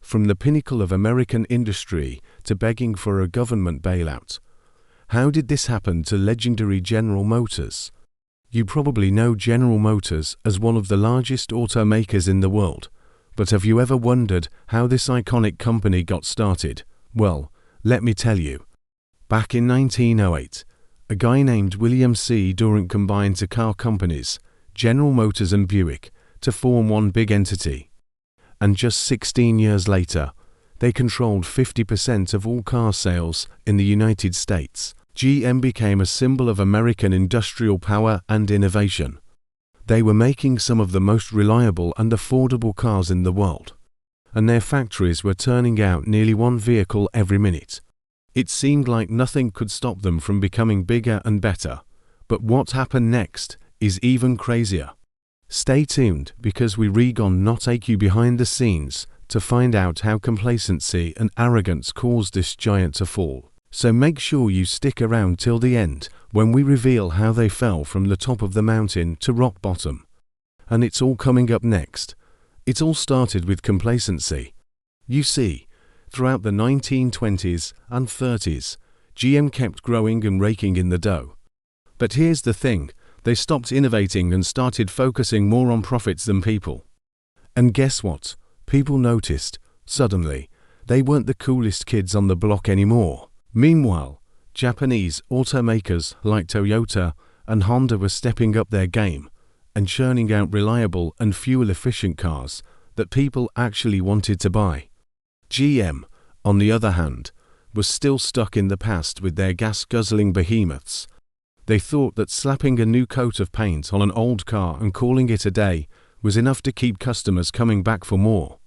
from the pinnacle of American industry to begging for a government bailout. How did this happen to legendary General Motors? You probably know General Motors as one of the largest automakers in the world, but have you ever wondered how this iconic company got started? Well, let me tell you. Back in 1908, a guy named William C. Durant combined the car companies, General Motors and Buick, to form one big entity. And just 16 years later, they controlled 50% of all car sales in the United States. GM became a symbol of American industrial power and innovation. They were making some of the most reliable and affordable cars in the world, and their factories were turning out nearly one vehicle every minute. It seemed like nothing could stop them from becoming bigger and better. But what happened next is even crazier. Stay tuned, because we're gonna take you behind the scenes to find out how complacency and arrogance caused this giant to fall. So make sure you stick around till the end, when we reveal how they fell from the top of the mountain to rock bottom. And it's all coming up next. It all started with complacency. You see, throughout the 1920s and 30s, GM kept growing and raking in the dough. But here's the thing, they stopped innovating and started focusing more on profits than people. And guess what? People noticed. Suddenly, they weren't the coolest kids on the block anymore. Meanwhile, Japanese automakers like Toyota and Honda were stepping up their game and churning out reliable and fuel-efficient cars that people actually wanted to buy. GM, on the other hand, was still stuck in the past with their gas-guzzling behemoths. They thought that slapping a new coat of paint on an old car and calling it a day was enough to keep customers coming back for more.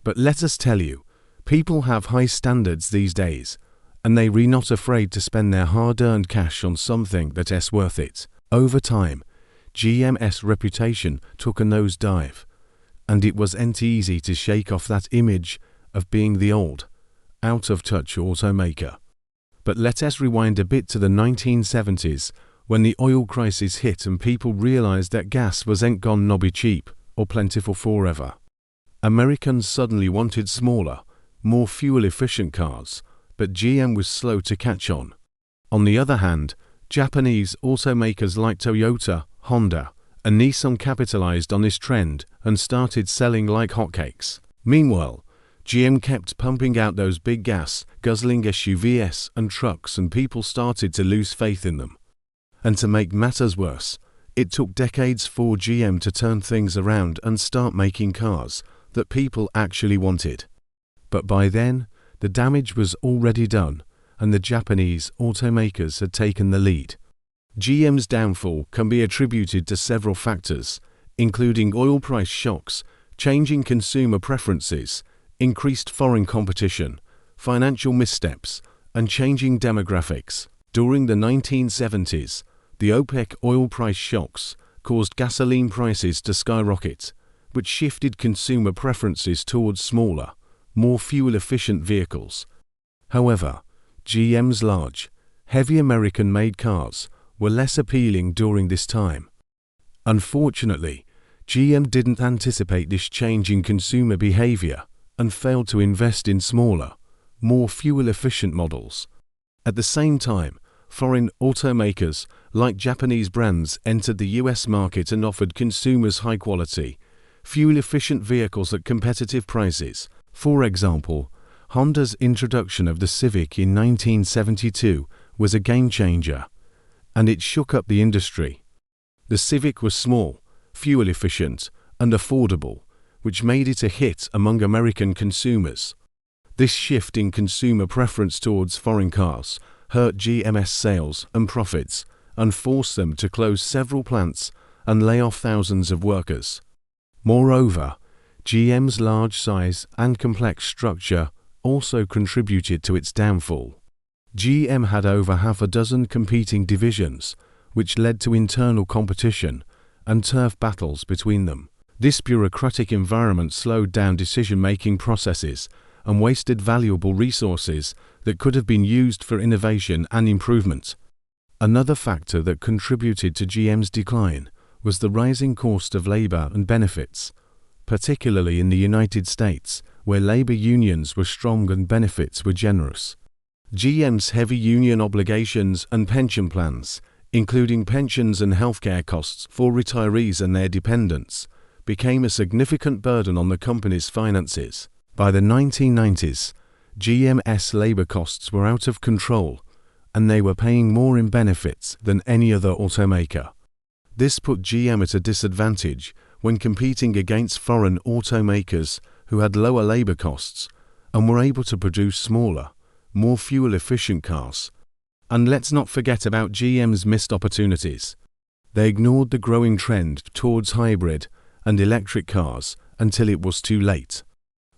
But let us tell you, people have high standards these days, and they are not afraid to spend their hard-earned cash on something that is worth it. Over time, GM's reputation took a nosedive, and it wasn't easy to shake off that image of being the old, out-of-touch automaker. But let us rewind a bit to the 1970s, when the oil crisis hit and people realized that gas wasn't gonna be cheap or plentiful forever. Americans suddenly wanted smaller, more fuel-efficient cars, but GM was slow to catch on. On the other hand, Japanese automakers like Toyota, Honda, and Nissan capitalized on this trend and started selling like hotcakes. Meanwhile, GM kept pumping out those big gas-guzzling SUVs and trucks, and people started to lose faith in them. And to make matters worse, it took decades for GM to turn things around and start making cars that people actually wanted. But by then, the damage was already done, and the Japanese automakers had taken the lead. GM's downfall can be attributed to several factors, including oil price shocks, changing consumer preferences, increased foreign competition, financial missteps, and changing demographics. During the 1970s, the OPEC oil price shocks caused gasoline prices to skyrocket, which shifted consumer preferences towards smaller, more fuel-efficient vehicles. However, GM's large, heavy American-made cars were less appealing during this time. Unfortunately, GM didn't anticipate this change in consumer behavior and failed to invest in smaller, more fuel-efficient models. At the same time, foreign automakers like Japanese brands entered the US market and offered consumers high-quality, fuel-efficient vehicles at competitive prices. For example, Honda's introduction of the Civic in 1972 was a game-changer, and it shook up the industry. The Civic was small, fuel-efficient, and affordable, which made it a hit among American consumers. This shift in consumer preference towards foreign cars hurt GM's sales and profits and forced them to close several plants and lay off thousands of workers. Moreover, GM's large size and complex structure also contributed to its downfall. GM had over half a dozen competing divisions, which led to internal competition and turf battles between them. This bureaucratic environment slowed down decision-making processes and wasted valuable resources that could have been used for innovation and improvement. Another factor that contributed to GM's decline was the rising cost of labor and benefits, particularly in the United States, where labor unions were strong and benefits were generous. GM's heavy union obligations and pension plans, including pensions and healthcare costs for retirees and their dependents, became a significant burden on the company's finances. By the 1990s, GM's labor costs were out of control, and they were paying more in benefits than any other automaker. This put GM at a disadvantage when competing against foreign automakers who had lower labor costs and were able to produce smaller, more fuel-efficient cars. And let's not forget about GM's missed opportunities. They ignored the growing trend towards hybrid and electric cars until it was too late.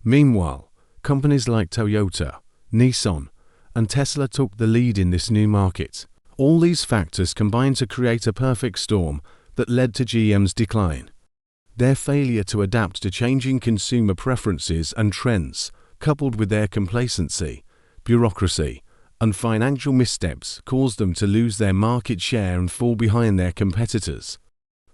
Meanwhile, companies like Toyota, Nissan, and Tesla took the lead in this new market. All these factors combined to create a perfect storm that led to GM's decline. Their failure to adapt to changing consumer preferences and trends, coupled with their complacency, bureaucracy, and financial missteps caused them to lose their market share and fall behind their competitors.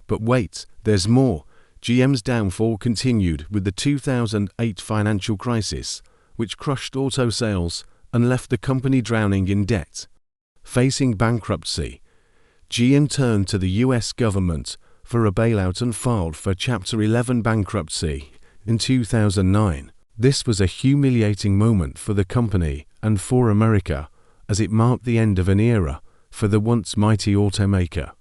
But wait, there's more. GM's downfall continued with the 2008 financial crisis, which crushed auto sales and left the company drowning in debt. Facing bankruptcy, GM turned to the US government for a bailout and filed for Chapter 11 bankruptcy in 2009. This was a humiliating moment for the company and for America, as it marked the end of an era for the once mighty automaker.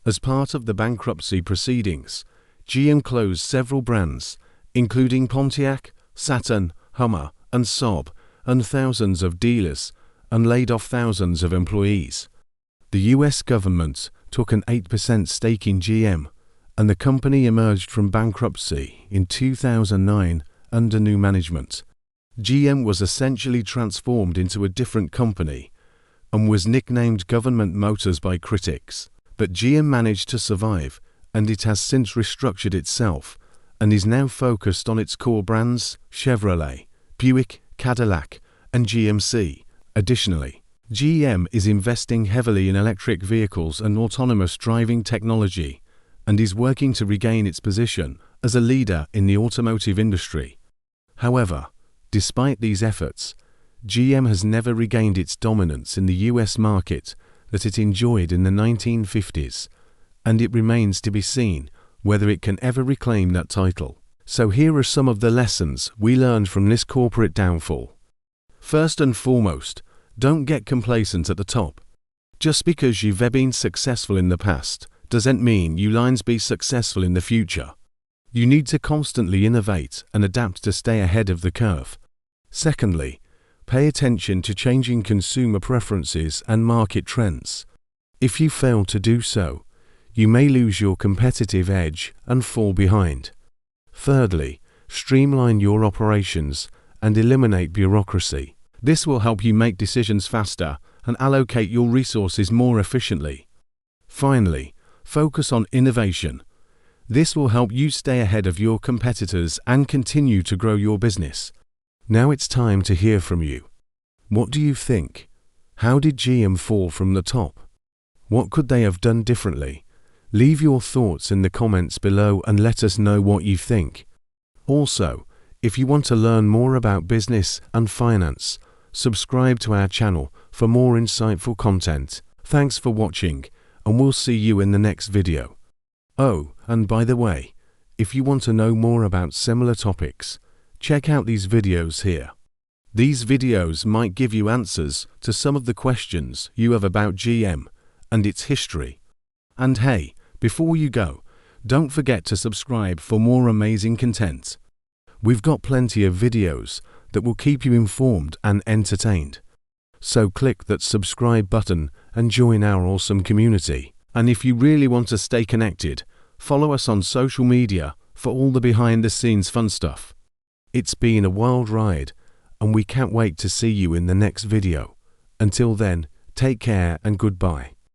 As part of the bankruptcy proceedings, GM closed several brands, including Pontiac, Saturn, Hummer, and Saab, and thousands of dealers, and laid off thousands of employees. The US government took an 8% stake in GM, and the company emerged from bankruptcy in 2009 under new management. GM was essentially transformed into a different company and was nicknamed Government Motors by critics. But GM managed to survive, and it has since restructured itself and is now focused on its core brands Chevrolet, Buick, Cadillac, and GMC. Additionally, GM is investing heavily in electric vehicles and autonomous driving technology and is working to regain its position as a leader in the automotive industry. However, despite these efforts, GM has never regained its dominance in the US market that it enjoyed in the 1950s, and it remains to be seen whether it can ever reclaim that title. So here are some of the lessons we learned from this corporate downfall. First and foremost, don't get complacent at the top. Just because you've been successful in the past doesn't mean you'll be successful in the future. You need to constantly innovate and adapt to stay ahead of the curve. Secondly, pay attention to changing consumer preferences and market trends. If you fail to do so, you may lose your competitive edge and fall behind. Thirdly, streamline your operations and eliminate bureaucracy. This will help you make decisions faster and allocate your resources more efficiently. Finally, focus on innovation. This will help you stay ahead of your competitors and continue to grow your business. Now it's time to hear from you. What do you think? How did GM fall from the top? What could they have done differently? Leave your thoughts in the comments below and let us know what you think. Also, if you want to learn more about business and finance, subscribe to our channel for more insightful content. Thanks for watching, and we'll see you in the next video. Oh, and by the way, if you want to know more about similar topics, check out these videos here. These videos might give you answers to some of the questions you have about GM and its history. And hey, before you go, don't forget to subscribe for more amazing content. We've got plenty of videos that will keep you informed and entertained. So click that subscribe button and join our awesome community. And if you really want to stay connected, follow us on social media for all the behind-the-scenes fun stuff. It's been a wild ride, and we can't wait to see you in the next video. Until then, take care and goodbye.